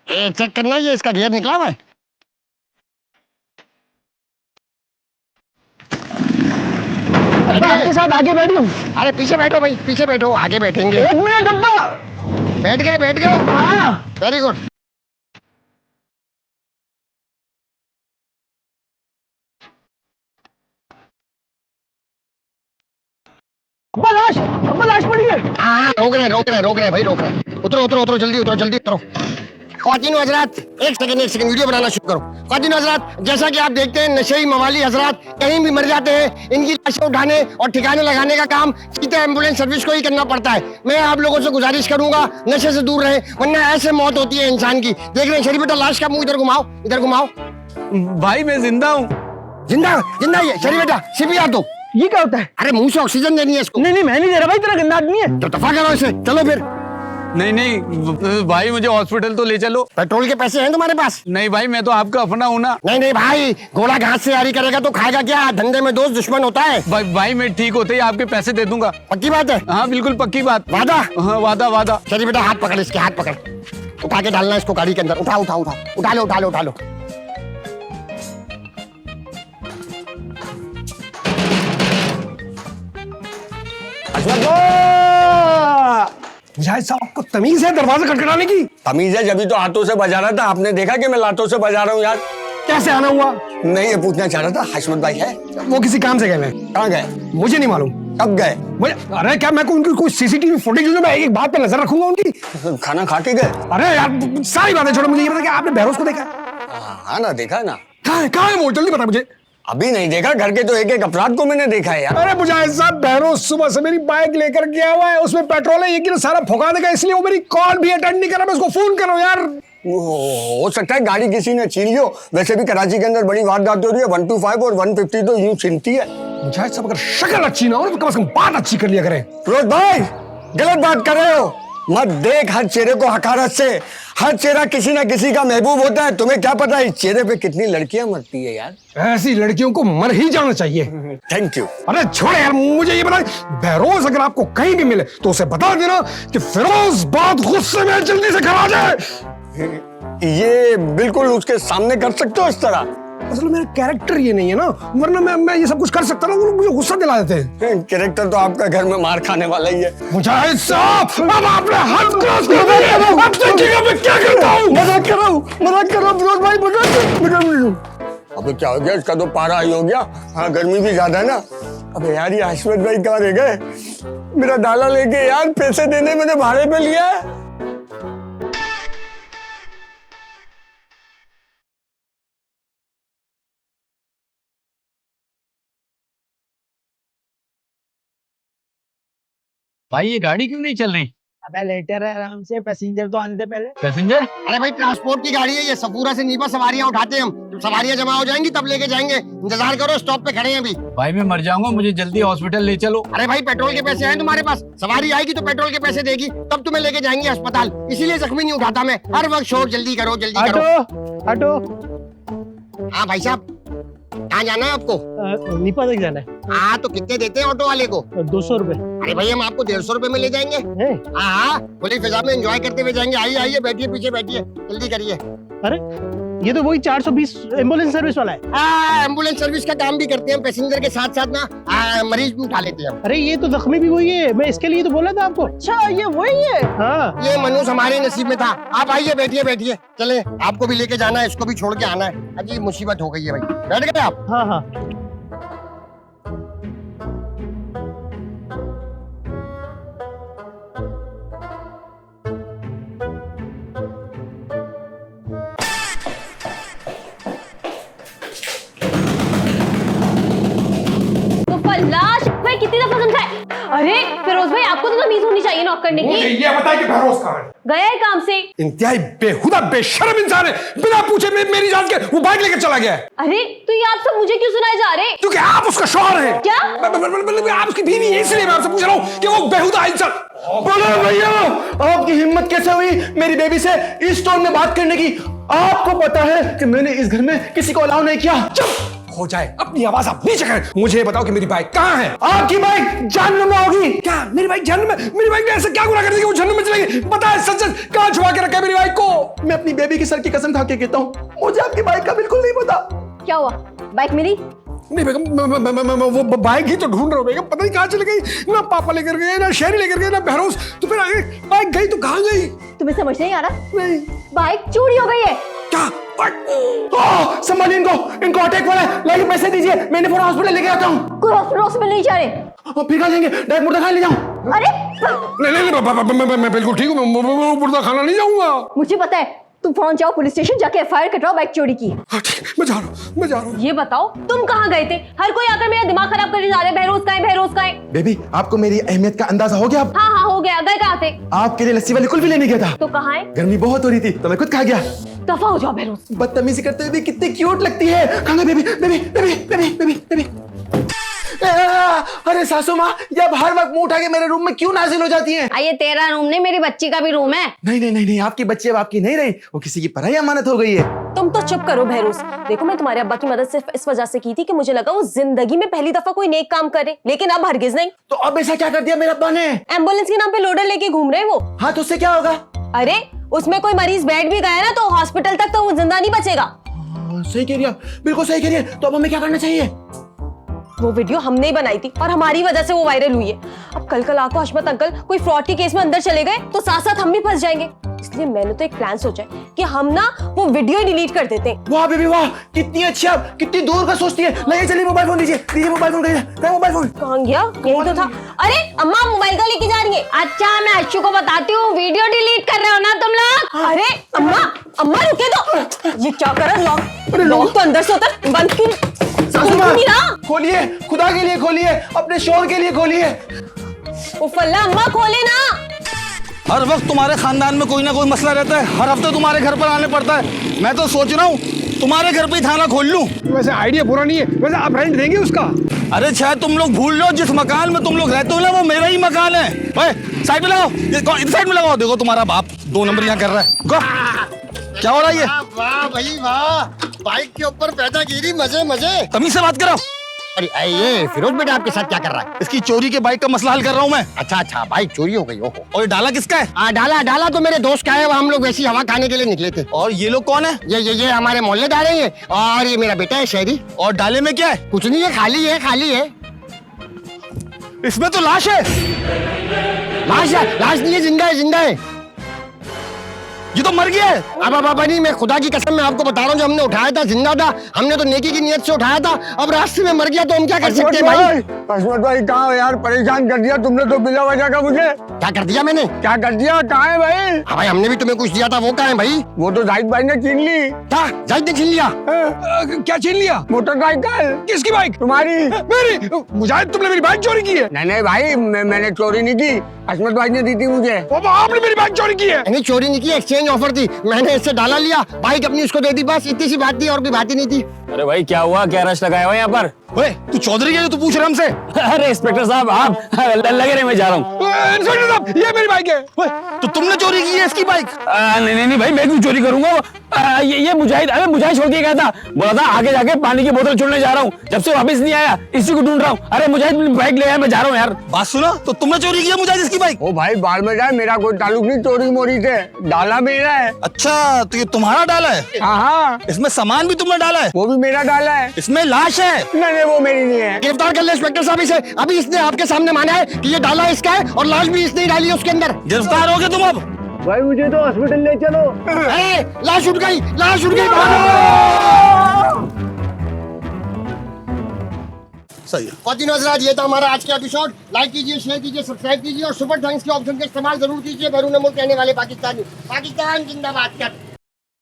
चेक करना, ये इसका गियर निकला हुआ है। आपके साथ आगे बैठी हूँ। अरे पीछे बैठो भाई, पीछे बैठो, आगे बैठेंगे। 1 मिनट अब्बा। बैठ गए बैठ गए, हाँ। Very good. अब्बा लाश पड़ी है। हाँ, रोक रहे भाई, रोक रहे। उतरो उतरो उतरो, जल्दी उतरो, जल्दी उतरो। ख्वातीन हजरात, एक सेकंड वीडियो बनाना शुरू करो। ख्वातीन हजरात, जैसा कि आप देखते हैं नशेई मवाली हजरात कहीं भी मर जाते हैं, इनकी लाशें उठाने और ठिकाने लगाने का काम सीधे एम्बुलेंस सर्विस को ही करना पड़ता है। मैं आप लोगों से गुजारिश करूंगा नशे से दूर रहे, वरना ऐसे मौत होती है इंसान की। देख रहे हैं शरीफ बेटा, लाश का मुंह इधर घुमाओ, इधर घुमाओ। भाई मैं जिंदा हूँ। जिंदा जिंदा ही है शरीफ बेटा, सीपीआर दो। ये क्या होता है? अरे मुंह से ऑक्सीजन देनी है इसको। नहीं मैं नहीं दे रहा भाई, तेरा गंदा आदमी है। तो दफा करो इसे, चलो फिर। नहीं भाई, मुझे हॉस्पिटल तो ले चलो। पेट्रोल के पैसे हैं तुम्हारे पास? नहीं भाई, मैं तो आपका अपना हूँ ना। नहीं भाई, घोड़ा घास से यारी करेगा तो खाएगा क्या? धंधे में दोस्त दुश्मन होता है। भाई मैं ठीक होते ही आपके पैसे दे दूंगा। पक्की बात है? हाँ बिल्कुल पक्की बात। वादा? हाँ वादा। चलिए बेटा, हाथ पकड़, इसके हाथ पकड़, उठा के डालना इसको गाड़ी के अंदर। उठा लो। मुजाहिद साहब, आपको तमीज है दरवाजा खटखटाने की? तमीज है, जब तो हाथों से बजा रहा था। आपने देखा कि मैं लातों से बजा रहा हूँ यार? कैसे आना हुआ? नहीं, ये पूछना चाह रहा था हशमत भाई है? वो किसी काम से गए हैं। कहाँ गए? मुझे नहीं मालूम। कब गए? मुझे, अरे क्या मैं उनकी कोई सीसीटीवी फुटेज में मैं एक बात पे नजर रखूंगा उनकी। खाना खा के गए? अरे यार सारी बातें छोड़ो, मुझे ये बता कि आपने बहरोज को देखा? हाँ ना, देखा ना। कहाँ है वो? जल्दी बता मुझे। अभी नहीं देखा, घर के तो एक अपराध को मैंने देखा है यार। अरे मुजाहिद साहब, बहरोज सुबह से मेरी बाइक लेकर गया हुआ है, उसमें पेट्रोल है, ये कि सारा फुका देगा, इसलिए वो मेरी कॉल भी अटेंड नहीं कर रहा। मैं उसको फोन कर रहा हूँ यार। हो सकता है गाड़ी किसी ने छीन लियो। वैसे भी कराची के अंदर बड़ी वारदात हो रही है, 125 और 150 तो यूं छीनती है। मुजाहिद साहब, अगर शक्ल अच्छी ना हो तो कम से कम बात अच्छी कर लिया करें। फिरोज भाई, गलत बात कर रहे हो। मत देख हर चेहरे को हकारत से। हर चेहरा किसी ना किसी का महबूब होता है। तुम्हें क्या पता इस चेहरे पे कितनी लड़कियां मरती है यार। ऐसी लड़कियों को मर ही जाना चाहिए। Thank you. अरे छोड़ यार, मुझे ये बता, बहरोज अगर आपको कहीं भी मिले तो उसे बता देना कि फिरोज बहुत गुस्से में, जल्दी से घर आ जाए। ये बिल्कुल उसके सामने कर सकते हो इस तरह? असल मेरा कैरेक्टर ये नहीं है ना, वरना मैं ये सब कुछ कर सकता ना। वो लोग मुझे गुस्सा दिला देते हैं। कैरेक्टर तो आपका घर में मार खाने वाला ही है। मुजाहिद साहब, अब आपने हद क्रॉस कर दी है। अब देखिएगा मैं क्या करता हूँ। मजाक कर रहा हूँ फिरोज भाई, मजाक। अबे क्या हो गया, इसका तो पारा ही हो गया। हाँ, गर्मी भी ज्यादा है ना। अबे यार, ये हशमत भाई कहाँ रह गए? मेरा डाला लेके यार, पैसे देने मैंने भाड़े पे लिया है। भाई ये गाड़ी क्यों नहीं चल रही? अबे लेटर है, आराम से, पैसेंजर तो आने दे पहले। पैसेंजर? अरे भाई, ट्रांसपोर्ट की गाड़ी है ये, सफूरा से नीपा सवारियां उठाते हैं हम। जब सवारियां जमा हो जाएंगी तब लेके जाएंगे। इंतजार करो, स्टॉप पे खड़े हैं अभी। भाई मैं मर जाऊंगा, मुझे जल्दी हॉस्पिटल ले चलो। अरे भाई, पेट्रोल के पैसे हैं तुम्हारे पास? सवारी आएगी तो पेट्रोल के पैसे देगी, तब तुम्हें लेके जाएंगे अस्पताल। इसीलिए जख्मी नहीं उठाता मैं हर वक्त। शोर, जल्दी करो, जल्दी करो। ऑटो। हाँ भाई साहब, कहाँ जाना है आपको? नीपा तक जाना है। हाँ, तो कितने देते हैं ऑटो वाले को? 200 रुपए। अरे भाई, हम आपको 150 रुपए में ले जाएंगे। हाँ, खुली फिजा में एंजॉय करते हुए जाएंगे। आइए बैठिए, पीछे बैठिए, जल्दी करिए। अरे ये तो वही 420 एम्बुलेंस सर्विस वाला है। एम्बुलेंस सर्विस का काम भी करते हैं, पैसेंजर के साथ साथ ना मरीज भी उठा लेते हैं। अरे ये तो जख्मी भी वही है, मैं इसके लिए तो बोला था आपको। अच्छा, ये वही है। हाँ, ये मनुष्य हमारे नसीब में था। आप आइए, बैठिए। चले, आपको भी लेके जाना है, इसको भी छोड़ के आना है। अजी मुसीबत हो गई है भाई। बैठ गए आप? हाँ। लाश भाई कितनी दफा समझाए। अरे फिरोज भाई आपको तो तमीज होनी चाहिए नॉक करने मुझे की। ये बताया कि बहरोज कहाँ है? गया है काम से। इंतहाई बेहुदा बेशर्म इंसान है, बिना पूछे मेरी जान के वो बाइक लेकर चला गया है। अरे तो ये आप सब मुझे क्यों सुनाए जा रहे? क्योंकि आप उसका शौहर हैं। क्या? आप उसकी बीवी है, इसलिए मैं आपसे पूछ रहा हूँ कि वो बेहुदा इंसान। बोलो भैया, आपकी हिम्मत कैसे हुई मेरी बेबी से इस टोन में बात करने की? आपको पता है कि मैंने इस घर में किसी को अलाउ नहीं किया। चुप हो जाए, अपनी आवाज आप नीचे करें। मुझे ये बताओ कि मेरी बाइक कहाँ है? आपकी बाइक जहन्नुम में होगी। क्या मेरी बाइक जहन्नुम में? मेरी बाइक ने ऐसा क्या गुनाह कर दिया कि वो जहन्नुम में चलेगी? बताए सच सच, कहाँ छुपा के रखा है मेरी बाइक को? मैं अपनी बेबी की सर की कसम खा के कहता हूँ, मुझे आपकी बाइक का बिल्कुल नहीं पता। क्या हुआ, बाइक मिली? नहीं बेगम, मैं वो बाइक ही तो ढूंढ रहा हूँ बेगम, पता नहीं कहाँ चली गई। ना पापा लेकर गए, ना शेरी लेकर गए, ना बहरोज। तो फिर आगे बाइक गई तो कहाँ गई? तुम्हें समझ नहीं आ रहा? नहीं। बाइक चोरी हो गई है। क्या? संभालिए इनको अटैक वाला है। लाइए पैसे दीजिए, मैंने पूरा हॉस्पिटल लेके आता हूँ। कोई हॉस्पिटल नहीं जा रहे। फिर कहाँ जाएंगे? डायरेक्ट मुर्दा खा ले जाऊँ? अरे नहीं, मैं बिल्कुल ठीक हूँ, मैं मुर्दा खाना नहीं जाऊंगा। मुझे पता है, तुम फोन जाओ पुलिस स्टेशन, जाके एफआईआर कटवाओ बाइक चोरी की। हाँ, ठीक, मैं जा रहा हूँ। ये बताओ तुम कहाँ गए थे? हर कोई आकर मेरा दिमाग खराब करने जा रहे हैं। बहरोज का है, बहरोज का है। बेबी, आपको मेरी अहमियत का अंदाजा हो गया अब? हाँ हाँ हो गया। गए कहाँ थे? आपके लिए लस्सी वाली कुल्फी लेने गया था। तो कहाँ है? गर्मी बहुत हो रही थी तो मैं खुद खा गया। दफा हो जाओ बहरोज। बदतमीजी करते हुए भी कितनी क्यूट लगती है। खाना baby baby baby baby baby baby. अरे सासू माँ, जब हर वक्त मुंह उठा के मेरे रूम में क्यों नाजिल हो जाती हैं? ये तेरा रूम नहीं, मेरी बच्ची का भी रूम है। नहीं, आपकी बच्ची अब आपकी नहीं रही, वो किसी की पराई अमानत हो गई है। तुम तो चुप करो बहरोज। देखो मैं तुम्हारे अब्बा की मदद सिर्फ इस वजह से की थी कि मुझे लगा वो जिंदगी में पहली दफा कोई नेक काम करे, लेकिन अब हरगिज नहीं। तो अब ऐसा क्या कर दिया मेरे अब्बा ने? एम्बुलेंस के नाम पे लोडर लेके घूम रहे वो। हाँ, तो उससे क्या होगा? अरे उसमें कोई मरीज बैठ भी गया ना तो हॉस्पिटल तक तो वो जिंदा नहीं बचेगा। सही कह रही है, बिल्कुल सही कह रही है। तो अब हमें क्या करना चाहिए? वो वीडियो हमने ही बनाई थी और हमारी वजह से वो वायरल हुई है। अब कल आको हशमत अंकल कोई फ्रॉड के केस में अंदर चले गए तो साथ साथ हम भी फंस जाएंगे। इसलिए मैंने तो एक प्लान सोचा है कि हम ना वो वीडियो ही डिलीट कर देते हैं। वाह बेबी वाह, कितनी अच्छी, आप कितनी दूर का सोचती है। लाइए चलिए मोबाइल फोन दीजिए मोबाइल फोन। मोबाइल फोन कहाँ गया? यही तो था। अरे अम्मा मोबाइल का लेके जा रही है। अच्छा मैं अच्छू को बताती हूँ, वीडियो डिलीट कर रहे हो ना तुम लोग। अरे अम्मा रुके दो। ये क्या कर रहा है? लॉक तो अंदर से होता है, बंद क्यों नहीं रहा? खोलिए, खुदा के लिए खोलिए, अपने शोर के लिए खोलिए। उफल्ला अम्मा खोले ना। हर वक्त तुम्हारे खानदान में कोई ना कोई मसला रहता है, हर हफ्ते तुम्हारे घर पर आने पड़ता है। मैं तो सोच रहा हूँ तुम्हारे घर पे ही थाना खोल लूं। वैसे आइडिया बुरा नहीं है, वैसे आप रेंट देंगे उसका? अरे शायद तुम लोग भूल लो, जिस मकान में तुम लोग रहते हो ना वो मेरा ही मकान है। साइड में लगाओ, इस साइड में लगाओ। देखो तुम्हारा बाप 2 नंबर यहाँ कर रहा है। क्या हो रहा है ये? वाह भाई वाह, बाइक के ऊपर पैदा गिरी, मजे। तमीज से बात करो। अरे ये फिरोज बेटा आपके साथ क्या कर रहा है? इसकी चोरी के बाइक का मसला हल कर रहा हूँ मैं। अच्छा, बाइक चोरी हो गई। ओहो। और ये डाला किसका है? डाला तो मेरे दोस्त का है, वो हम लोग वैसी हवा खाने के लिए निकले थे। और ये लोग कौन है? ये हमारे मोहल्लेदार हैं ये, और ये मेरा बेटा है शहरी। और डाले में क्या है? कुछ नहीं है, खाली है। इसमें तो लाश है। लाश नहीं है, जिंदा है। ये तो मर गया है। अब बाबा नहीं, मैं खुदा की कसम मैं आपको बता रहा हूँ, जो हमने उठाया था जिंदा था। हमने तो नेकी की नियत से उठाया था, अब रास्ते में मर गया तो हम क्या कर सकते हैं भाई? हशमत भाई कहाँ हो यार? परेशान कर दिया तुमने तो बिला वजह का मुझे। क्या कर दिया मैंने? क्या कर दिया? कहाँ है भाई? हाँ भाई, हमने भी तुम्हें कुछ दिया था, वो कहाँ है भाई? वो तो जाहिद भाई ने छीन ली। क्या जाहिद ने छीन लिया? क्या छीन लिया? मोटरसाइकिल। किसकी बाइक? तुम्हारी। मेरी? मुजाहिद, तुमने मेरी बाइक चोरी की है? नहीं भाई, मैंने चोरी नहीं की, हशमत भाई ने दी थी मुझे। आपने मेरी बाइक चोरी की है? नहीं चोरी नहीं की, एक्सचेंज ऑफर थी, मैंने इससे डाला लिया, बाइक अपनी उसको दे दी, बस इतनी सी बात थी, और कोई बात ही नहीं थी। अरे भाई क्या हुआ? क्या रश लगाया हुआ यहाँ पर? तू चौधरी है, तू पूछ रहा हमसे? अरे इंस्पेक्टर साहब आप लगे रहे, मैं जा रहा हूँ। इंस्पेक्टर साहब, ये मेरी बाइक है। तो तुमने चोरी की है इसकी बाइक? नहीं भाई, मैं क्यों चोरी करूंगा? ये मुजाहिद छोड़ के गया था, बोला था आगे जाके पानी की बोतल छोड़ने जा रहा हूँ, जब से वापस नहीं आया, इसी को ढूंढ रहा हूँ। अरे मुजाहिद बाइक ले आया, मैं जा रहा हूँ यार। बात सुनो, तो तुमने चोरी किया मुजाहिद इसकी बाइक? ओ भाई बाल में जाए, मेरा कोई ताल्लुक नहीं चोरी मोरी से, डाला मेरा है। अच्छा, तो ये तुम्हारा डाला है? हाँ, इसमें सामान भी तुमने डाला है? वो भी मेरा डाला है। इसमें लाश है? नहीं वो मेरी नहीं है। गिरफ्तार कर ले इंस्पेक्टर साहब इसे। अभी इसने आपके सामने माना है कि ये डाला इसका है, और लाश भी इसने ही डाली है उसके अंदर। गिरफ्तार हो गए तुम अब? भाई मुझे तो हॉस्पिटल ले चलो। लाश उठ गई, सही है। ख्वातीन हज़रात, ये था हमारा आज का एपिसोड। लाइक कीजिए, शेयर कीजिए, सब्सक्राइब कीजिए, और सुपर थैंक्स के ऑप्शन का इस्तेमाल जरूर कीजिए। बैरून मुल्क रहने वाले पाकिस्तान जिंदाबाद।